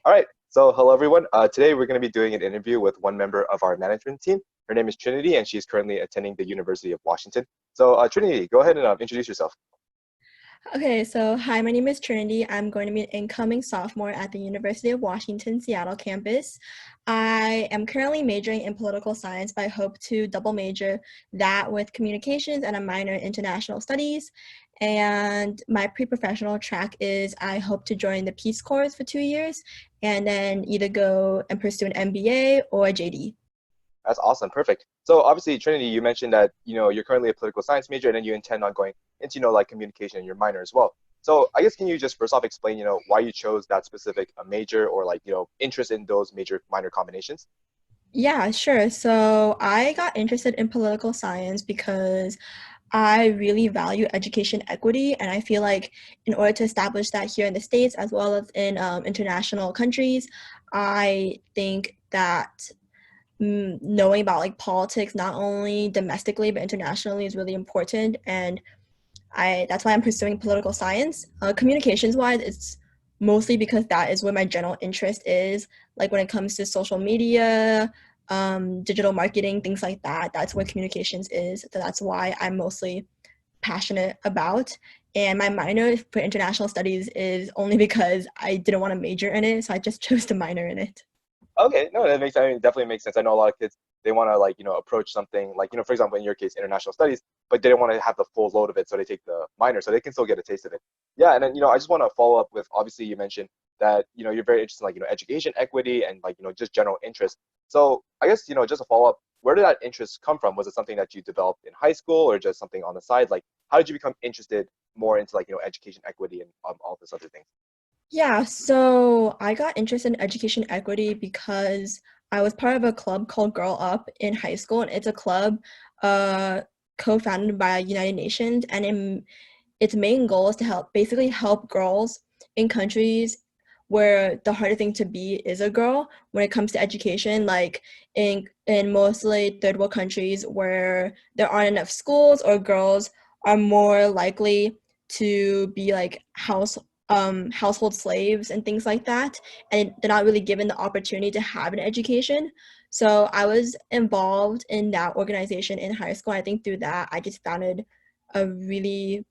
All right. So, hello everyone. Today we're going to be doing an interview with one member of our management team. Her name is Trinity, and she's currently attending the University of Washington. So, Trinity, go ahead and introduce yourself. Okay, so hi, my name is Trinity. I'm going to be an incoming sophomore at the University of Washington, Seattle campus. I am currently majoring in political science, but I hope to double major that with communications and a minor in international studies. And my pre-professional track is I hope to join the Peace Corps for 2 years and then either go and pursue an MBA or a JD. That's awesome. Perfect. So, obviously, Trinity, you mentioned that you're currently a political science major, and then you intend on going into like communication in your minor as well. So, I guess can you just first off explain why you chose that specific major or like interest in those major minor combinations? Yeah, sure. So I got interested in political science because I really value education equity, and I feel like in order to establish that here in the States as well as in international countries, I think that knowing about like politics, not only domestically but internationally, is really important. And that's why I'm pursuing political science. Communications wise, it's mostly because that is where my general interest is. Like when it comes to social media, digital marketing, things like that. That's where communications is. So that's why I'm mostly passionate about. And my minor for international studies is only because I didn't want to major in it, so I just chose to minor in it. Okay, no, that makes I mean, it definitely makes sense. I know a lot of kids they want to like approach something like for example in your case international studies, but they don't want to have the full load of it, so they take the minor, so they can still get a taste of it. Yeah, and then I just want to follow up with obviously you mentioned that you're very interested in like education equity and like just general interest. So I guess just a follow up, where did that interest come from? Was it something that you developed in high school or just something on the side? Like how did you become interested more into like education equity and all this other things? Yeah, so I got interested in education equity because I was part of a club called Girl Up in high school, and it's a club uh, co-founded by United Nations, and its main goal is to basically help girls in countries where the hardest thing to be is a girl when it comes to education, like in mostly third world countries where there aren't enough schools or girls are more likely to be like household slaves and things like that, and they're not really given the opportunity to have an education. So I was involved in that organization in high school. I think through that I just founded a really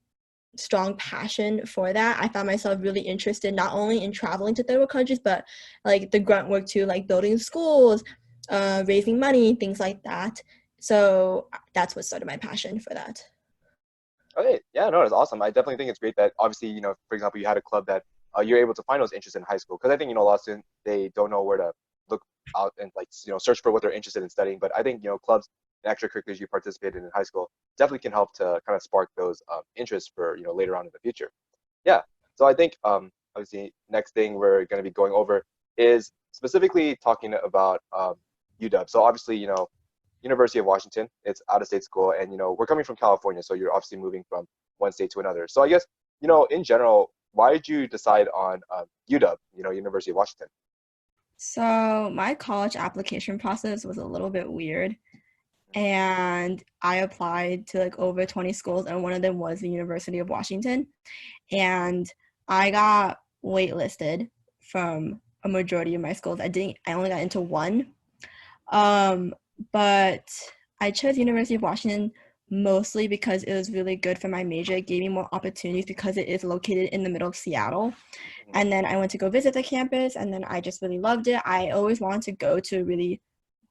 strong passion for that. I found myself really interested not only in traveling to third world countries, but like the grunt work too, like building schools, raising money, things like that. So that's what started my passion for that. Okay, yeah, no, it's awesome. I definitely think it's great that obviously, for example, you had a club that you're able to find those interests in high school. Because I think, a lot of students, they don't know where to look out and like, search for what they're interested in studying. But I think, clubs and extracurriculars you participated in high school definitely can help to kind of spark those interests for, later on in the future. Yeah. So I think, obviously, next thing we're going to be going over is specifically talking about UW. So obviously, University of Washington. It's out of state school, and we're coming from California, so you're obviously moving from one state to another. So I guess in general, why did you decide on UW, University of Washington? So my college application process was a little bit weird, and I applied to like over 20 schools, and one of them was the University of Washington. And I got waitlisted from a majority of my schools. I only got into one. Um, but I chose University of Washington mostly because it was really good for my major. It gave me more opportunities because it is located in the middle of Seattle. Mhm. And then I went to go visit the campus, and then I just really loved it. I always wanted to go to a really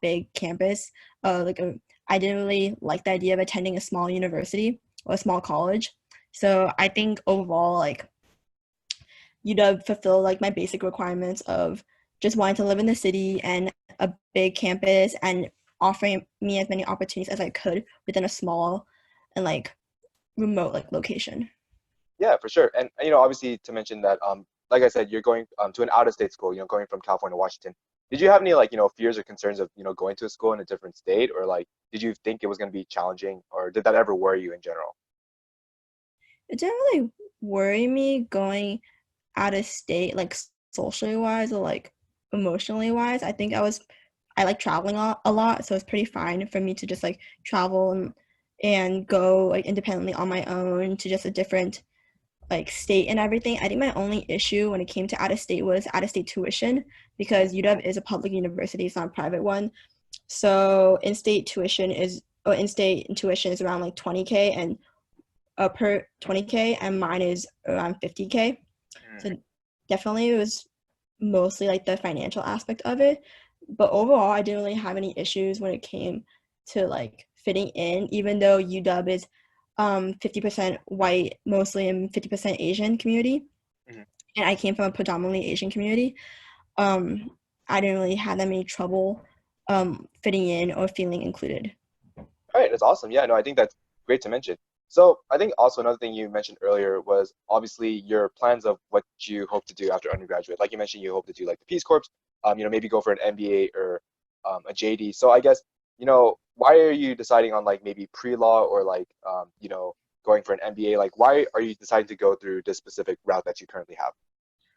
big campus. I didn't really like the idea of attending a small university or a small college. So I think overall, like UW fulfill like my basic requirements of just wanting to live in the city and a big campus and offering me as many opportunities as I could within a small and like remote like location. Yeah, for sure. And obviously to mention that, like I said, you're going to an out-of-state school. Going from California to Washington. Did you have any like fears or concerns of going to a school in a different state, or like did you think it was going to be challenging, or did that ever worry you in general? It didn't really worry me going out of state like socially wise or like emotionally wise. I like traveling a lot, so it's pretty fine for me to just like travel and go like independently on my own to just a different like state and everything. I think my only issue when it came to out of state was out of state tuition because UW is a public university, it's not a private one. So in-state tuition is around like 20K and per 20K, and mine is around 50K. Mhm. So definitely it was mostly like the financial aspect of it. But overall, I didn't really have any issues when it came to like fitting in, even though UW is 50% white, mostly and 50% Asian community. Mhm. And I came from a predominantly Asian community. Um, I didn't really have that many trouble fitting in or feeling included. All right, that's awesome. Yeah, no, I think that's great to mention. So I think also another thing you mentioned earlier was obviously your plans of what you hope to do after undergraduate. Like you mentioned, you hope to do like the Peace Corps, maybe go for an MBA or a JD. So I guess, why are you deciding on like maybe pre-law or like, going for an MBA? Like, why are you deciding to go through this specific route that you currently have?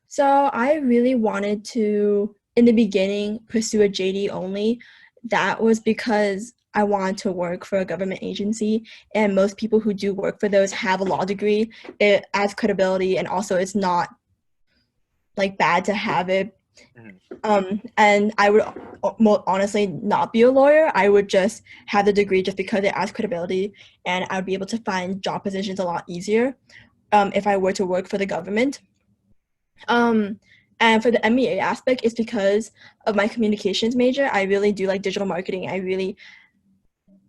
So I really wanted to, in the beginning, pursue a JD only. That was because I wanted to work for a government agency, and most people who do work for those have a law degree. It adds credibility, and also it's not like bad to have it. Mhm. And I would honestly not be a lawyer. I would just have the degree just because it adds credibility, and I would be able to find job positions a lot easier if I were to work for the government. Um, and for the MBA aspect, it's because of my communications major. I really do like digital marketing. I really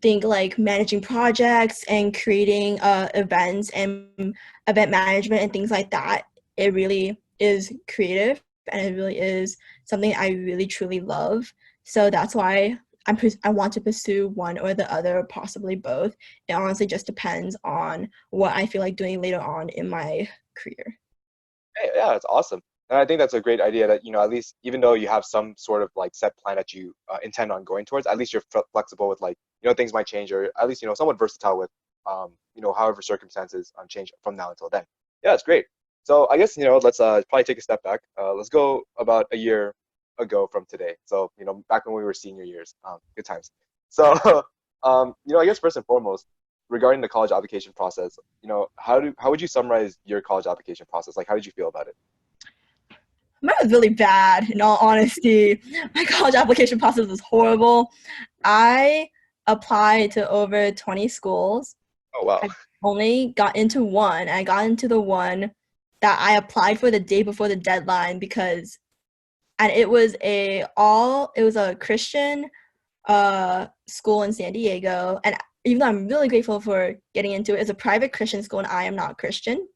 think like managing projects and creating events and event management and things like that. It really is creative and it really is something I really truly love. So that's why I want to pursue one or the other, possibly both. It honestly just depends on what I feel like doing later on in my career. Hey, yeah, that's awesome. And I think that's a great idea that, at least even though you have some sort of like set plan that you intend on going towards, at least you're flexible with like, things might change or at least, somewhat versatile with, however circumstances change from now until then. Yeah, that's great. So I guess, let's probably take a step back. Let's go about a year ago from today. So, back when we were senior years, good times. So, I guess first and foremost, regarding the college application process, how would you summarize your college application process? Like, how did you feel about it? Mine was really bad, in all honesty. My college application process was horrible. I applied to over 20 schools. Oh wow. I only got into one. I got into the one that I applied for the day before the deadline because and it was a Christian school in San Diego. And even though I'm really grateful for getting into it, it's a private Christian school and I am not Christian.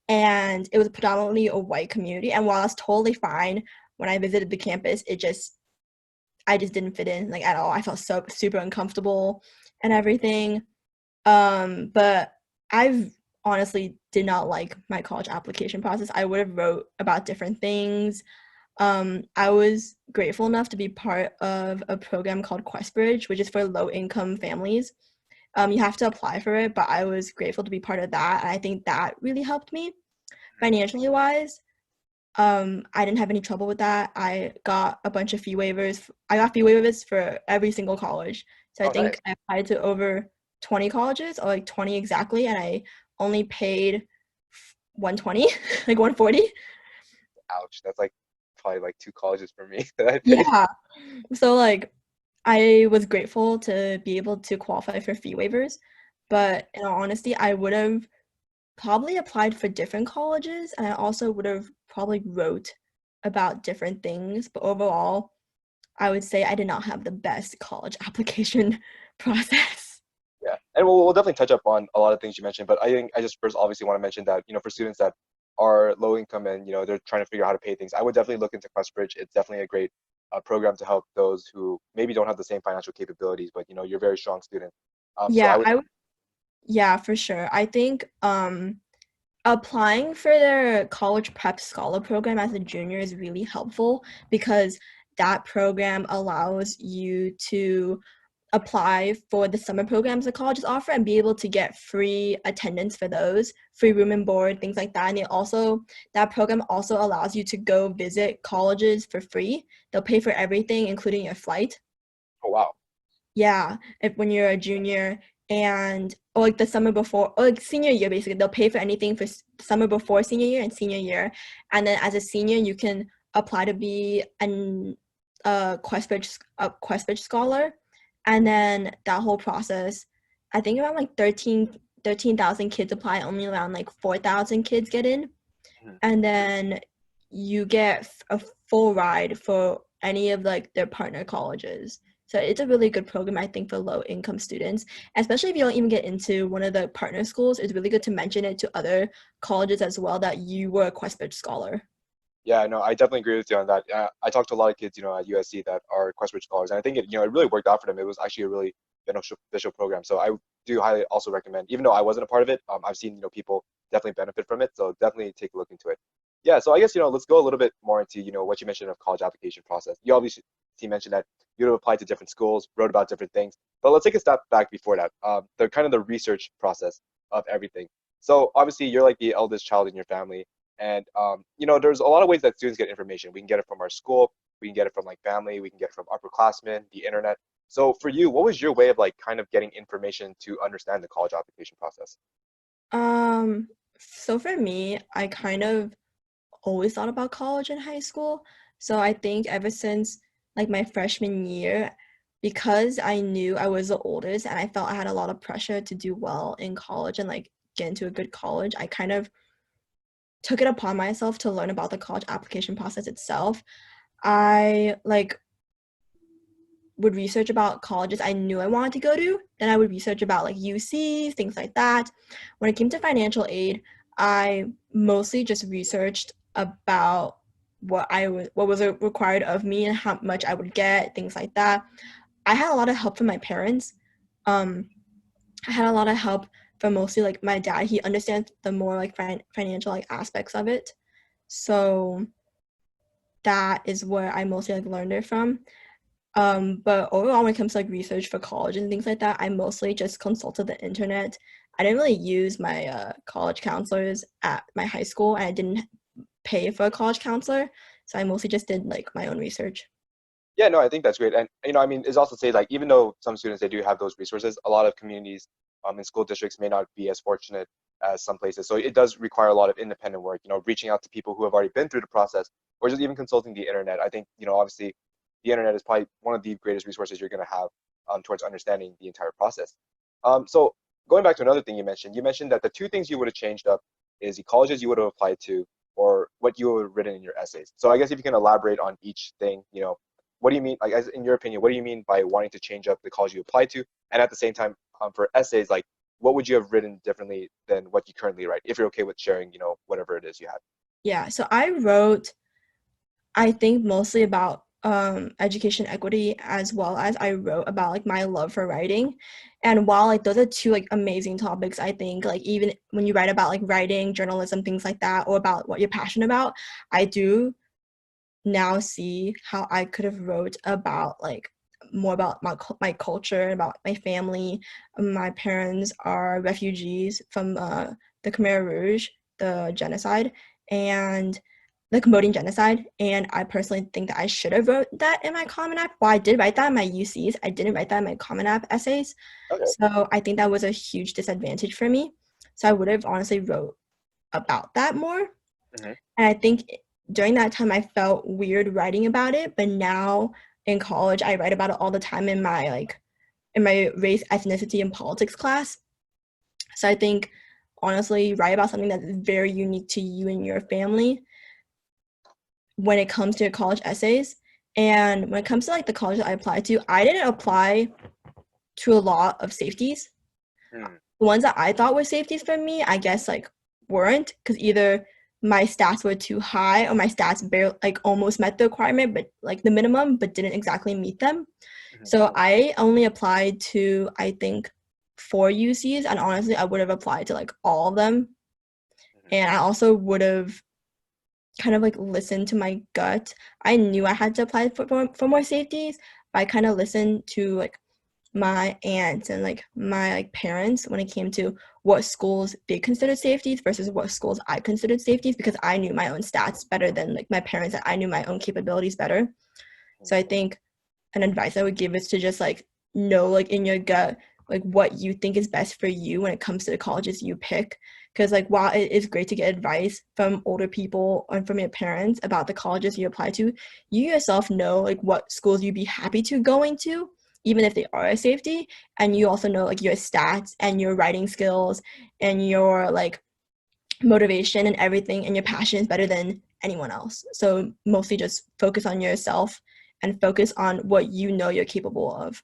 And it was predominantly a white community. And while it's totally fine, when I visited the campus, I just didn't fit in like at all. I felt so super uncomfortable and everything. But I've honestly did not like my college application process. I would have wrote about different things. I was grateful enough to be part of a program called Questbridge, which is for low income families. You have to apply for it, but I was grateful to be part of that. And I think that really helped me financially wise. I didn't have any trouble with that. I got a bunch of fee waivers. I got fee waivers for every single college. So I Oh think nice. I applied to over 20 colleges or like 20 exactly, and I only paid 120, like 140. Ouch. That's like probably like two colleges for me that I paid. Yeah. So like I was grateful to be able to qualify for fee waivers, but in all honesty, I would have probably applied for different colleges and I also would have probably wrote about different things, but overall, I would say I did not have the best college application process. Yeah, and we'll definitely touch up on a lot of things you mentioned, but I think I just first obviously want to mention that for students that are low income and they're trying to figure out how to pay things, I would definitely look into Questbridge. It's definitely a great program to help those who maybe don't have the same financial capabilities, but you're a very strong student. So I Yeah, would. yeah, for sure. I think applying for their college prep scholar program as a junior is really helpful because that program allows you to apply for the summer programs the colleges offer and be able to get free attendance for those, free room and board, things like that. And that program also allows you to go visit colleges for free. They'll pay for everything, including your flight. Oh wow. Yeah, if when you're a junior. And or like the summer before, or like senior year basically. They'll pay for anything for summer before senior year and senior year. And then as a senior, you can apply to be a Questbridge scholar. And then that whole process, I think around like 13,000 kids apply, only around like 4,000 kids get in. Mhm. And then you get a full ride for any of like their partner colleges. So it's a really good program, I think, for low income students, especially if you don't even get into one of the partner schools. It's really good to mention it to other colleges as well that you were a Questbridge scholar. Yeah, no, I definitely agree with you on that. I talked to a lot of kids, at USC that are Questbridge scholars, and I think it really worked out for them. It was actually a really beneficial program. So I do highly also recommend, even though I wasn't a part of it, I've seen, people definitely benefit from it. So definitely take a look into it. Yeah, so I guess, let's go a little bit more into, what you mentioned of college application process. You obviously mentioned that you would have applied to different schools, wrote about different things, but let's take a step back before that. The kind of the research process of everything. So obviously you're like the eldest child in your family. And there's a lot of ways that students get information. We can get it from our school, we can get it from like family, we can get it from upperclassmen, the internet. So for you, what was your way of like kind of getting information to understand the college application process? Um, so for me, I kind of always thought about college in high school. So I think ever since like my freshman year, because I knew I was the oldest and I felt I had a lot of pressure to do well in college and like get into a good college, I kind of took it upon myself to learn about the college application process itself. I like would research about colleges I knew I wanted to go to. Then I would research about like UCs, things like that. When it came to financial aid, I mostly just researched about what was required of me and how much I would get, things like that. I had a lot of help from my parents. Um, I had a lot of help from mostly like my dad. He understands the more like financial like aspects of it. So that is where I mostly like learned it from. But overall, when it comes to like research for college and things like that, I mostly just consulted the internet. I didn't really use my college counselors at my high school, and I didn't pay for a college counselor, so I mostly just did like my own research. Yeah, no, I think that's great. And I mean, it's also say like even though some students they do have those resources, a lot of communities in school districts may not be as fortunate as some places. So it does require a lot of independent work, reaching out to people who have already been through the process or just even consulting the internet. I think, obviously the internet is probably one of the greatest resources you're going to have towards understanding the entire process. So going back to another thing you mentioned that the two things you would have changed up is the colleges you would have applied to or what you would have written in your essays. So I guess if you can elaborate on each thing, what do you mean, like, as in your opinion, what do you mean by wanting to change up the college you apply to? And at the same time, for essays, like, what would you have written differently than what you currently write, if you're okay with sharing, whatever it is you had? Yeah, so I wrote, I think mostly about education equity as well as I wrote about like my love for writing. And while like those are two like amazing topics, I think like even when you write about like writing, journalism, things like that, or about what you're passionate about, I do now see how I could have wrote about like more about my culture, about my family. My parents are refugees from the Khmer Rouge, the genocide, and the Cambodian genocide. And I personally think that I should have wrote that in my Common App. While I did write that in my UCs, I didn't write that in my Common App essays. Okay. So I think that was a huge disadvantage for me. So I would have honestly wrote about that more. Hmm. And I think during that time, I felt weird writing about it, but now in college, I write about it all the time in my race, ethnicity, and politics class. So I think honestly, write about something that is very unique to you and your family when it comes to your college essays. And when it comes to like the college that I applied to, I didn't apply to a lot of safeties. Hmm. The ones that I thought were safeties for me, I guess like weren't, because either my stats were too high or my stats barely like almost met the requirement, but like the minimum, but didn't exactly meet them. Hmm. So I only applied to I think 4 UCs, and honestly, I would have applied to like all of them. Hmm. And I also would have kind of like listened to my gut. I knew I had to apply for more safeties, but I kind of listened to like my aunts and like my like parents when it came to what schools they considered safeties versus what schools I considered safeties, because I knew my own stats better than like my parents, and I knew my own capabilities better. So I think an advice I would give is to just like know like in your gut like what you think is best for you when it comes to the colleges you pick. Because like while it is great to get advice from older people and from your parents about the colleges you apply to, you yourself know like what schools you'd be happy to going to, even if they are a safety. And you also know like your stats and your writing skills and your like motivation and everything and your passion is better than anyone else. So mostly just focus on yourself and focus on what you know you're capable of.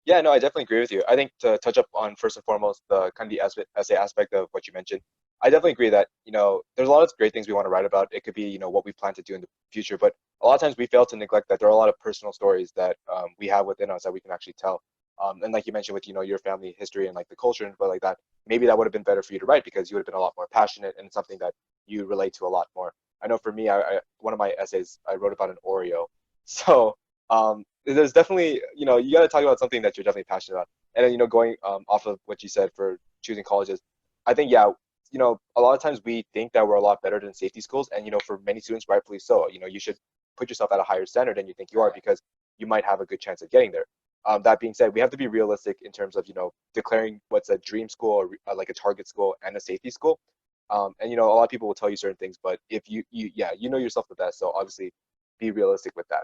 Yeah, no, I definitely agree with you. I think to touch up on first and foremost the kind of the essay aspect of what you mentioned, I definitely agree that, there's a lot of great things we want to write about. It could be, what we plan to do in the future, but a lot of times we fail to neglect that there are a lot of personal stories that we have within us that we can actually tell. And like you mentioned with, your family history and like the culture and stuff like that, maybe that would have been better for you to write because you would have been a lot more passionate and something that you relate to a lot more. I know for me, one of my essays I wrote about an Oreo. So there's definitely, you got to talk about something that you're definitely passionate about. And then, going off of what you said for choosing colleges, I think, yeah, a lot of times we think that we're a lot better than safety schools. And, for many students, rightfully so, you should put yourself at a higher standard than you think you are because you might have a good chance of getting there. That being said, we have to be realistic in terms of, declaring what's a dream school or like a target school and a safety school. And, a lot of people will tell you certain things, but if yeah, you know yourself the best. So obviously be realistic with that.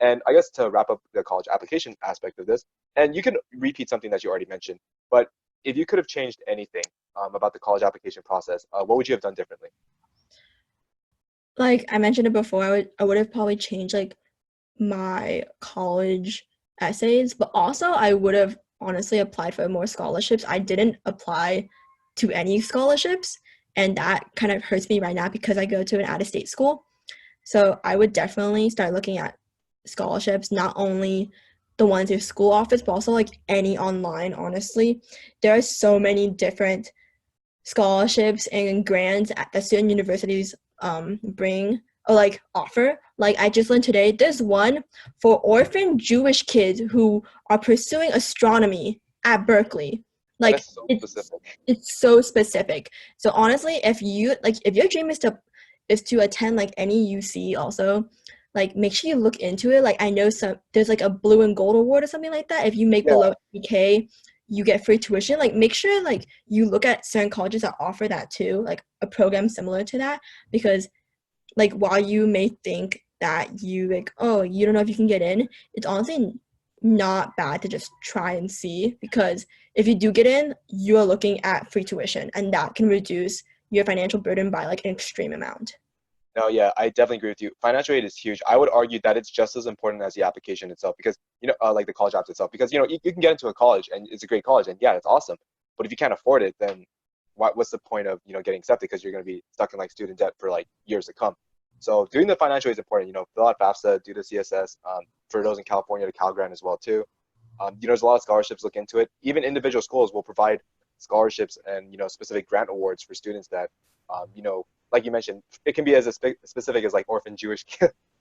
And I guess to wrap up the college application aspect of this, and you can repeat something that you already mentioned, but if you could have changed anything about the college application process, what would you have done differently? Like I mentioned it before, I would have probably changed like my college essays, but also I would have honestly applied for more scholarships. I didn't apply to any scholarships, and that kind of hurts me right now because I go to an out-of-state school. So I would definitely start looking at scholarships, not only the ones your school offers, but also like any online, honestly. There are so many different scholarships and grants that student universities bring or like offer. Like I just learned today, there's one for orphan Jewish kids who are pursuing astronomy at Berkeley. That Like is so it's specific. it's so specific. So honestly, if your dream is to attend like any UC also, like make sure you look into it. Like I know there's like a blue and gold award or something like that. If you make Yeah, below 80K, you get free tuition. Like make sure like you look at certain colleges that offer that too, like a program similar to that, because like while you may think that you like, oh, you don't know if you can get in, it's honestly not bad to just try and see, because if you do get in, you are looking at free tuition and that can reduce your financial burden by like an extreme amount. no, yeah, I definitely agree with you. Financial aid is huge. I would argue that it's just as important as the application itself because, like the college apps itself, because, you can get into a college and it's a great college and yeah, it's awesome. But if you can't afford it, then what's the point of, getting accepted because you're going to be stuck in like student debt for like years to come. So doing the financial aid is important, fill out FAFSA, do the CSS, for those in California, the Cal Grant as well too. There's a lot of scholarships look into it. Even individual schools will provide scholarships and specific grant awards for students that, like you mentioned, it can be as specific as like orphan Jewish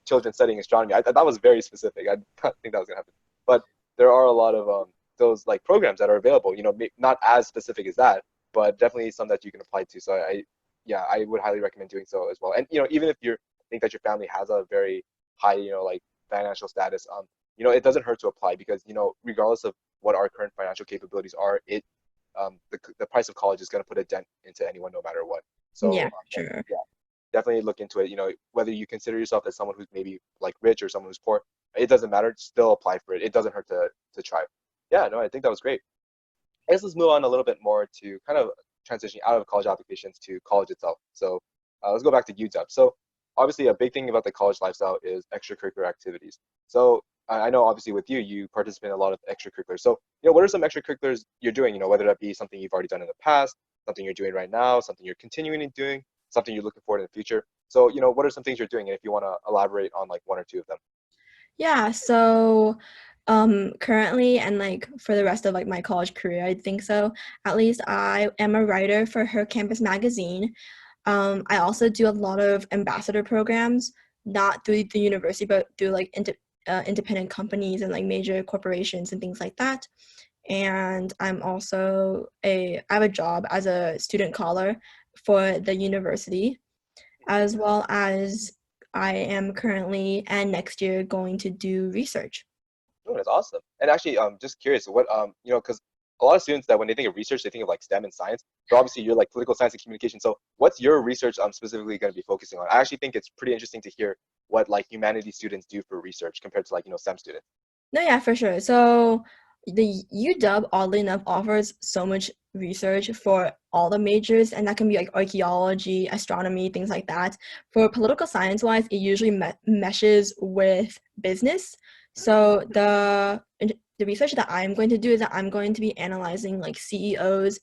children studying astronomy. That was very specific. I don't think that was gonna happen, but there are a lot of those like programs that are available. Not as specific as that, but definitely some that you can apply to. So yeah, I would highly recommend doing so as well. And even if you think that your family has a very high, like financial status, it doesn't hurt to apply because regardless of what our current financial capabilities are, the price of college is going to put a dent into anyone no matter what. So Yeah, sure. yeah, definitely look into it. Whether you consider yourself as someone who's maybe like rich or someone who's poor, it doesn't matter. Still apply for it. It doesn't hurt to try. Yeah, no, I think that was great. I guess let's move on a little bit more to kind of transitioning out of college applications to college itself. So let's go back to UW. So obviously, a big thing about the college lifestyle is extracurricular activities. So I know obviously with you, you participate in a lot of extracurriculars. So what are some extracurriculars you're doing? Whether that be something you've already done in the past, something you're doing right now, something you're continuing in doing, something you're looking forward in the future. So what are some things you're doing? And if you want to elaborate on like one or two of them. Yeah, so currently and like for the rest of like my college career, I think so. At least I am a writer for her campus magazine. I also do a lot of ambassador programs, not through the university, but through like independent companies and like major corporations and things like that. And I have a job as a student caller for the university, as well as I am currently and next year going to do research. Oh, that's awesome. And actually, just curious, what because a lot of students that when they think of research, they think of like STEM and science. So obviously you're like political science and communication. So what's your research specifically going to be focusing on? I actually think it's pretty interesting to hear what like humanities students do for research compared to like, STEM students. No, yeah, for sure. So the UW, oddly enough, offers so much research for all the majors, and that can be like archaeology, astronomy, things like that. For political science wise, it usually meshes with business. So the research that I'm going to do is that I'm going to be analyzing like CEOs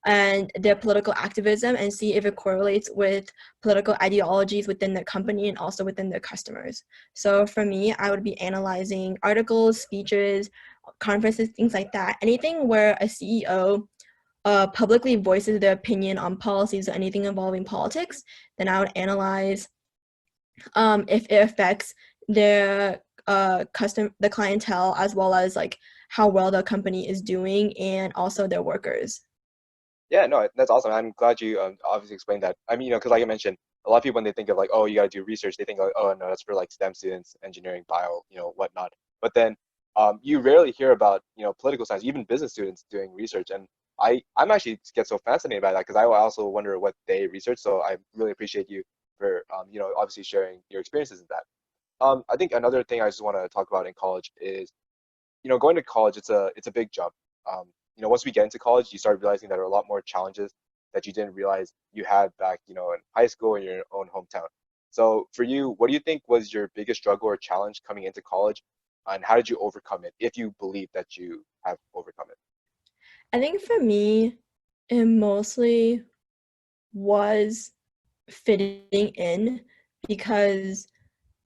and their political activism and see if it correlates with political ideologies within their company and also within their customers. So for me, I would be analyzing articles, speeches, conferences, things like that. Anything where a CEO publicly voices their opinion on policies or anything involving politics, then I would analyze if it affects their the clientele, as well as like how well the company is doing and also their workers. Yeah, no, that's awesome. I'm glad you obviously explained that. I mean, because like I mentioned, a lot of people when they think of like, oh, you got to do research, they think like, oh, no, that's for like STEM students, engineering, bio, whatnot. But then you rarely hear about, political science, even business students doing research. And I'm actually get so fascinated by that because I also wonder what they research. So I really appreciate you for, obviously sharing your experiences in that. I think another thing I just want to talk about in college is going to college, it's a big jump. Once we get into college, you start realizing that there are a lot more challenges that you didn't realize you had back, in high school in your own hometown. So for you, what do you think was your biggest struggle or challenge coming into college, and how did you overcome it, if you believe that you have overcome it? I think for me, it mostly was fitting in because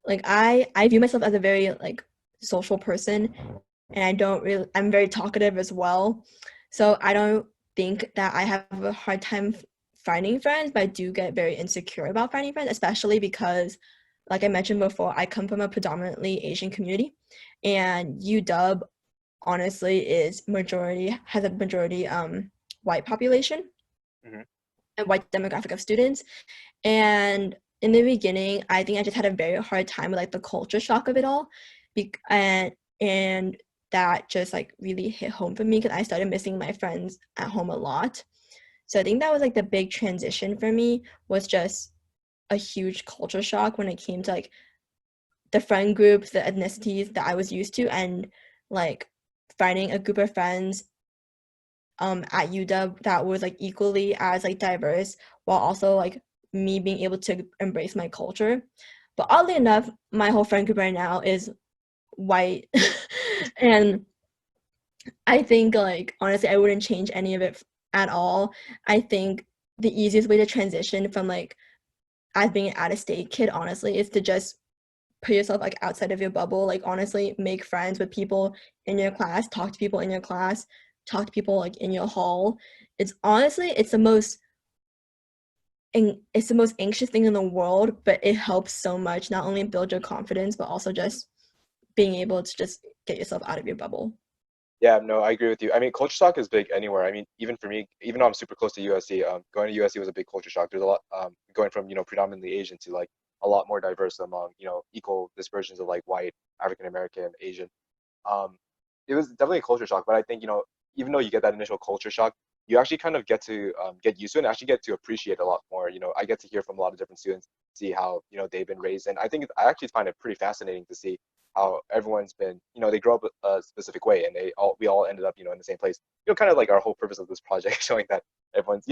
like I view myself as a very like social person, and I'm very talkative as well. So I don't think that I have a hard time finding friends, but I do get very insecure about finding friends, especially because like I mentioned before, I come from a predominantly Asian community, and UW honestly has a majority white population Hmm. and white demographic of students. And in the beginning, I think I just had a very hard time with like the culture shock of it all. And that just like really hit home for me because I started missing my friends at home a lot. So I think that was like the big transition for me, was just a huge culture shock when it came to like the friend groups, the ethnicities that I was used to, and like finding a group of friends at UW that was like equally as like diverse, while also like me being able to embrace my culture. But oddly enough, my whole friend group right now is white. And I think like honestly I wouldn't change any of it at all. I think the easiest way to transition from like as being an out of state kid honestly is to just put yourself like outside of your bubble, like honestly make friends with people in your class, talk to people in your class, talk to people like in your hall. It's honestly it's the most anxious thing in the world, but it helps so much, not only build your confidence but also just being able to just get yourself out of your bubble. Yeah, no, I agree with you. I mean, culture shock is big anywhere. I mean, even for me, even though I'm super close to USC, going to USC was a big culture shock. There's a lot, going from, predominantly Asian to like a lot more diverse among, equal dispersions of like white, African American, Asian. Um, it was definitely a culture shock, but I think, even though you get that initial culture shock, you actually kind of get to get used to it and actually get to appreciate a lot more. I get to hear from a lot of different students, see how, they've been raised. And I think I actually find it pretty fascinating to see how everyone's been, they grow up a specific way and we all ended up, in the same place. Kind of like our whole purpose of this project, showing that everyone's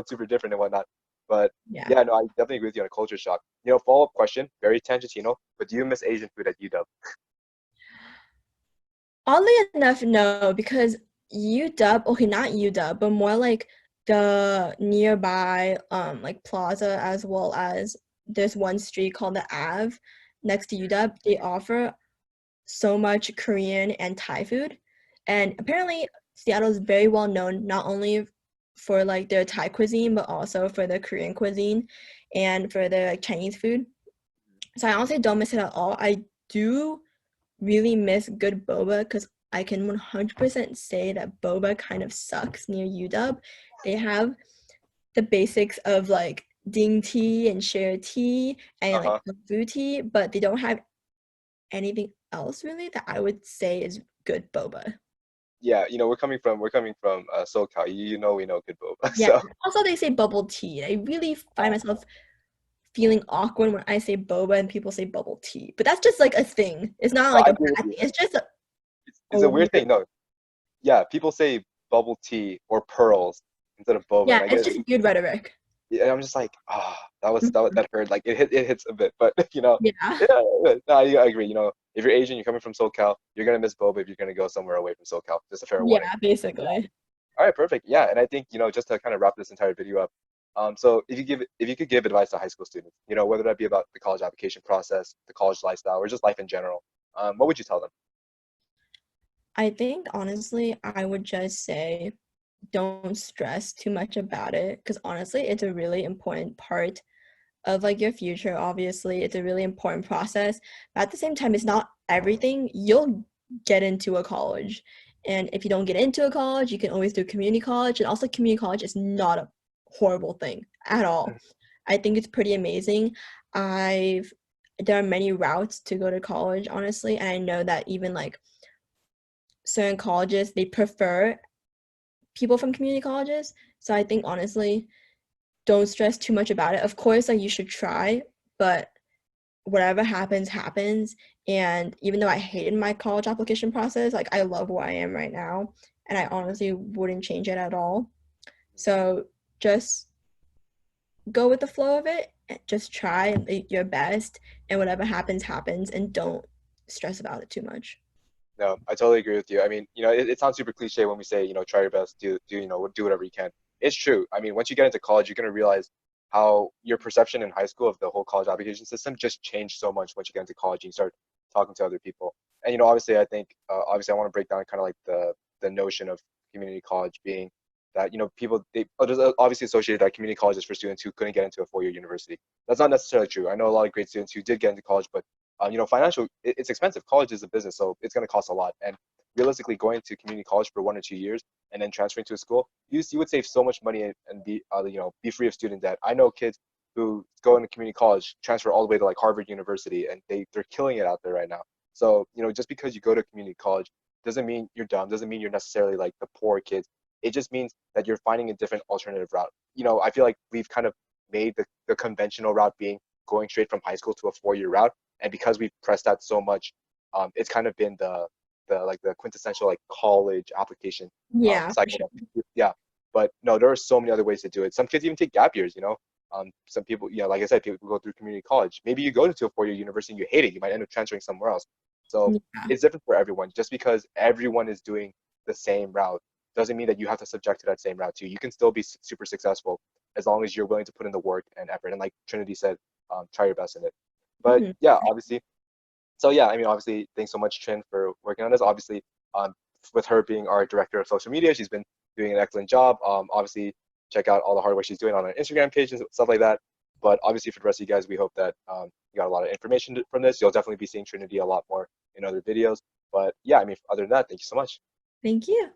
super different and whatnot. But Yeah. yeah, no, I definitely agree with you on a culture shock. Follow-up question, very tangentino, but do you miss Asian food at UW? Oddly enough, no, because UW, okay, not UW, but more like the nearby like plaza, as well as there's one street called the Ave next to UW. They offer so much Korean and Thai food. And apparently Seattle is very well known not only for like their Thai cuisine, but also for their Korean cuisine and for their like Chinese food. So I honestly don't miss it at all. I do really miss good boba because I can 100% say that boba kind of sucks near UW. They have the basics of like ding tea and share tea and like Uh-huh. bamboo tea, but they don't have anything else really that I would say is good boba. yeah, we're coming from SoCal. You know we know good boba. Yeah. So Also, they say bubble tea. I really find myself feeling awkward when I say boba and people say bubble tea. But that's just like a thing. It's not no, like I a agree with bad you. thing. It's just a It's a weird weird. thing. No, yeah, people say bubble tea or pearls instead of boba, and Yeah, I it's get just weird rhetoric. yeah, I'm just like, that hurt. Like it hits a bit, but Yeah. yeah, yeah, no, I agree. If you're Asian, you're coming from SoCal, you're gonna miss boba if you're gonna go somewhere away from SoCal. Just a fair warning. Yeah, basically. All right, perfect. Yeah, and I think just to kind of wrap this entire video up, so if you could give advice to high school students, whether that be about the college application process, the college lifestyle, or just life in general, what would you tell them? I think honestly, I would just say don't stress too much about it because honestly, it's a really important part of like your future. Obviously, it's a really important process, but at the same time, it's not everything. You'll get into a college, and if you don't get into a college, you can always do community college, and also community college is not a horrible thing at all. I think it's pretty amazing. I've There are many routes to go to college, honestly, and I know that even like certain colleges they prefer people from community colleges. So I think honestly, don't stress too much about it. Of course, like you should try, but whatever happens, happens. And even though I hated my college application process, like I love where I am right now, and I honestly wouldn't change it at all. So just go with the flow of it. Just try your best, and whatever happens, happens, and don't stress about it too much. No, I totally agree with you. I mean, it sounds super cliche when we say, try your best, do whatever you can. It's true. I mean, once you get into college, you're gonna realize how your perception in high school of the whole college application system just changed so much once you get into college and you start talking to other people. And obviously, I think, obviously, I want to break down kind of like the notion of community college being that people they just obviously associated that community college is for students who couldn't get into a four-year university. That's not necessarily true. I know a lot of great students who did get into college, but it's expensive. College is a business, so it's going to cost a lot. And realistically, going to community college for 1 or 2 years and then transferring to a school, you would save so much money and be free of student debt. I know kids who go into community college transfer all the way to like Harvard University, and they're killing it out there right now. So just because you go to community college doesn't mean you're dumb. Doesn't mean you're necessarily like the poor kids. It just means that you're finding a different alternative route. I feel like we've kind of made the conventional route being going straight from high school to a four-year route, and because we've pressed that so much, it's kind of been the quintessential like college application Yeah, for cycle. sure. Yeah, but no, there are so many other ways to do it. Some kids even take gap years. Some people, like I said, people go through community college. Maybe you go into a four-year university and you hate it. You might end up transferring somewhere else. So Yeah. it's different for everyone. Just because everyone is doing the same route doesn't mean that you have to subject to that same route too. You can still be super successful as long as you're willing to put in the work and effort. And like Trinity said, try your best in it. But Mhm. yeah, obviously. So yeah, I mean, obviously, thanks so much, Trin, for working on this. Obviously, um, with her being our director of social media, she's been doing an excellent job. Obviously, check out all the hard work she's doing on her Instagram page and stuff like that. But obviously, for the rest of you guys, we hope that you got a lot of information from this. You'll definitely be seeing Trinity a lot more in other videos. But yeah, I mean, other than that, thank you so much. Thank you.